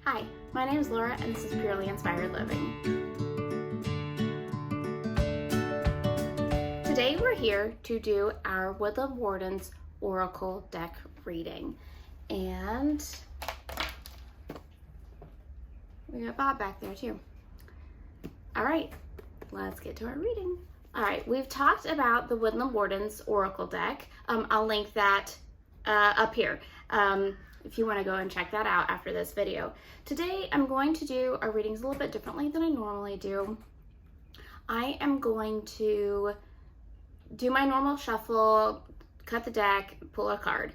Hi, my name is Laura and this is Purely Inspired Living. Today we're here to do our Woodland Wardens Oracle deck reading. And we got Bob back there too. All right, let's get to our reading. All right, we've talked about the Woodland Wardens Oracle deck. I'll link that up here if you want to go and check that out after this video. Today, I'm going to do our readings a little bit differently than I normally do. I am going to do my normal shuffle, cut the deck, pull a card.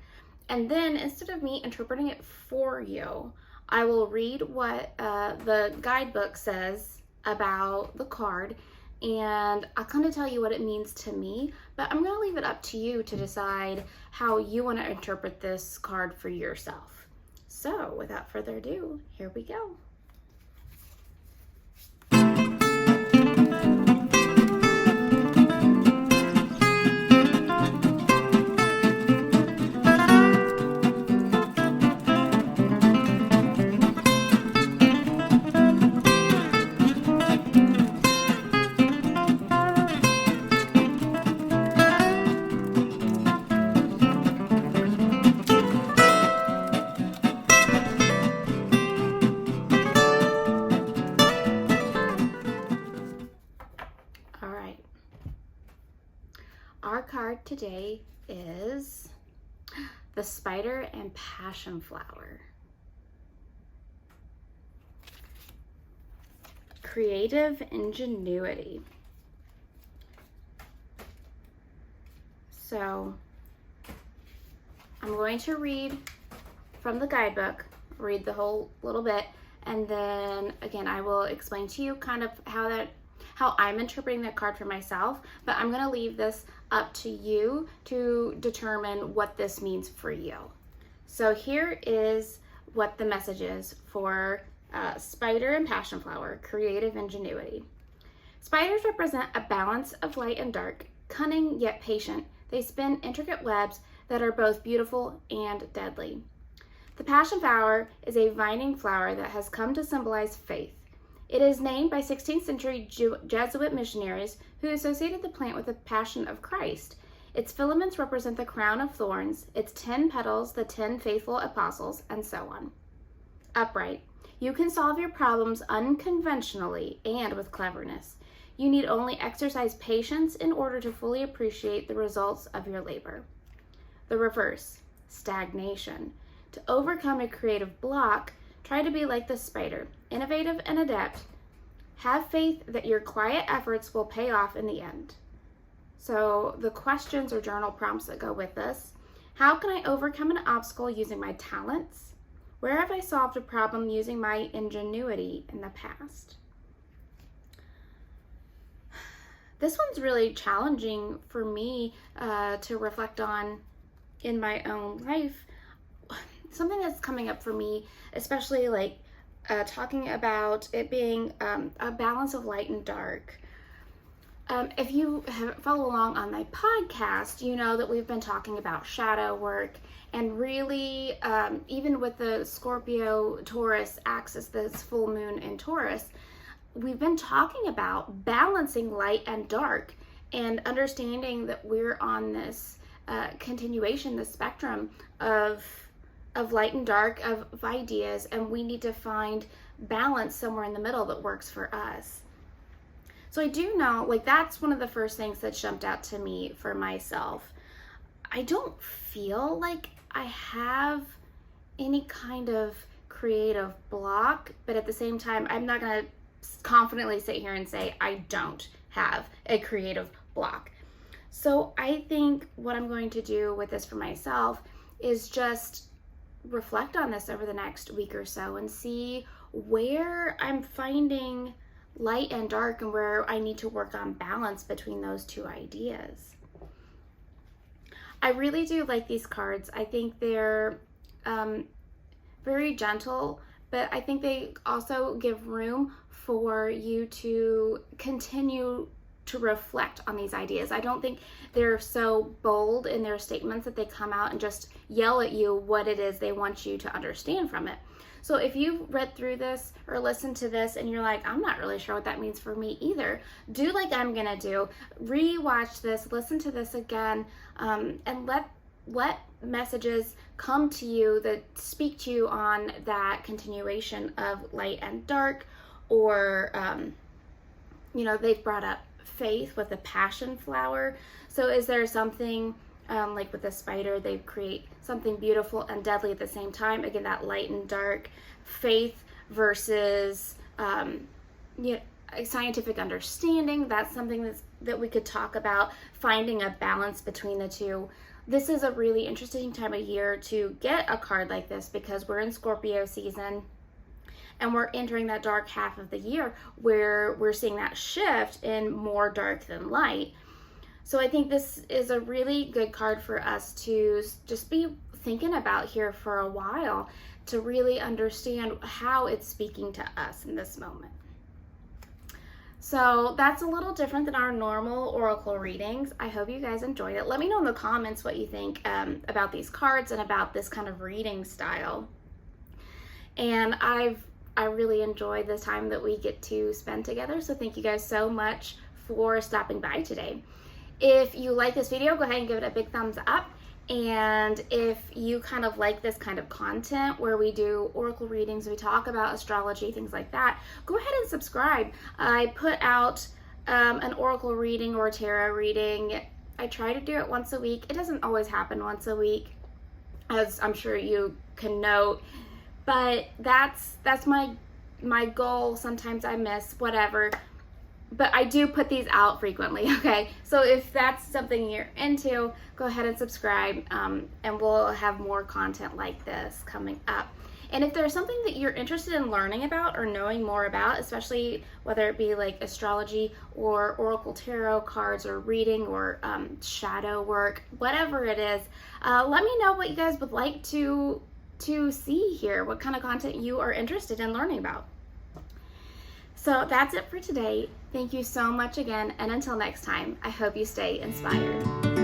And then instead of me interpreting it for you, I will read what the guidebook says about the card, and I'll kind of tell you what it means to me, but I'm going to leave it up to you to decide how you want to interpret this card for yourself. So without further ado, here we go. Our card today is the Spider and Passionflower. Creative Ingenuity. So I'm going to read from the guidebook, read the whole little bit, and then again I will explain to you kind of how I'm interpreting that card for myself, but I'm gonna leave this up to you to determine what this means for you. So here is what the message is for Spider and Passionflower, Creative Ingenuity. Spiders represent a balance of light and dark, cunning yet patient. They spin intricate webs that are both beautiful and deadly. The Passionflower is a vining flower that has come to symbolize faith. It is named by 16th century Jesuit missionaries who associated the plant with the Passion of Christ. Its filaments represent the crown of thorns, its 10 petals, the 10 faithful apostles, and so on. Upright. You can solve your problems unconventionally and with cleverness. You need only exercise patience in order to fully appreciate the results of your labor. The reverse. Stagnation. To overcome a creative block, try to be like the spider, innovative and adept. Have faith that your quiet efforts will pay off in the end. So the questions or journal prompts that go with this: how can I overcome an obstacle using my talents? Where have I solved a problem using my ingenuity in the past? This one's really challenging for me to reflect on in my own life. Something that's coming up for me, especially like talking about it being a balance of light and dark. If you follow along on my podcast, you know that we've been talking about shadow work, and really even with the Scorpio-Taurus axis, this full moon in Taurus, we've been talking about balancing light and dark and understanding that we're on this continuation, this spectrum of light and dark, of ideas, and we need to find balance somewhere in the middle that works for us. So I do know, like, that's one of the first things that jumped out to me for myself. I don't feel like I have any kind of creative block, but at the same time, I'm not gonna confidently sit here and say I don't have a creative block. So I think what I'm going to do with this for myself is just reflect on this over the next week or so and see where I'm finding light and dark and where I need to work on balance between those two ideas. I really do like these cards. I think they're very gentle, but I think they also give room for you to continue to reflect on these ideas. I don't think they're so bold in their statements that they come out and just yell at you what it is they want you to understand from it. So if you've read through this or listened to this and you're like, I'm not really sure what that means for me either, do like I'm gonna do. Rewatch this, listen to this again, and let messages come to you that speak to you on that continuation of light and dark, or they've brought up faith with the Passionflower. So is there something like with the spider, they create something beautiful and deadly at the same time? Again, that light and dark, faith versus scientific understanding. That's something that we could talk about, finding a balance between the two. This is a really interesting time of year to get a card like this because we're in Scorpio season and we're entering that dark half of the year where we're seeing that shift in more dark than light. So I think this is a really good card for us to just be thinking about here for a while, to really understand how it's speaking to us in this moment. So that's a little different than our normal oracle readings. I hope you guys enjoyed it. Let me know in the comments what you think about these cards and about this kind of reading style. And I really enjoyed the time that we get to spend together. So thank you guys so much for stopping by today. If you like this video, go ahead and give it a big thumbs up. And if you kind of like this kind of content where we do oracle readings, we talk about astrology, things like that, go ahead and subscribe. I put out an oracle reading or a tarot reading. I try to do it once a week. It doesn't always happen once a week, as I'm sure you can note, but that's my goal. Sometimes I miss, whatever. But I do put these out frequently, okay? So if that's something you're into, go ahead and subscribe, and we'll have more content like this coming up. And if there's something that you're interested in learning about or knowing more about, especially whether it be like astrology or oracle tarot cards or reading or shadow work, whatever it is, let me know what you guys would like to see here, what kind of content you are interested in learning about. So that's it for today. Thank you so much again, and until next time, I hope you stay inspired.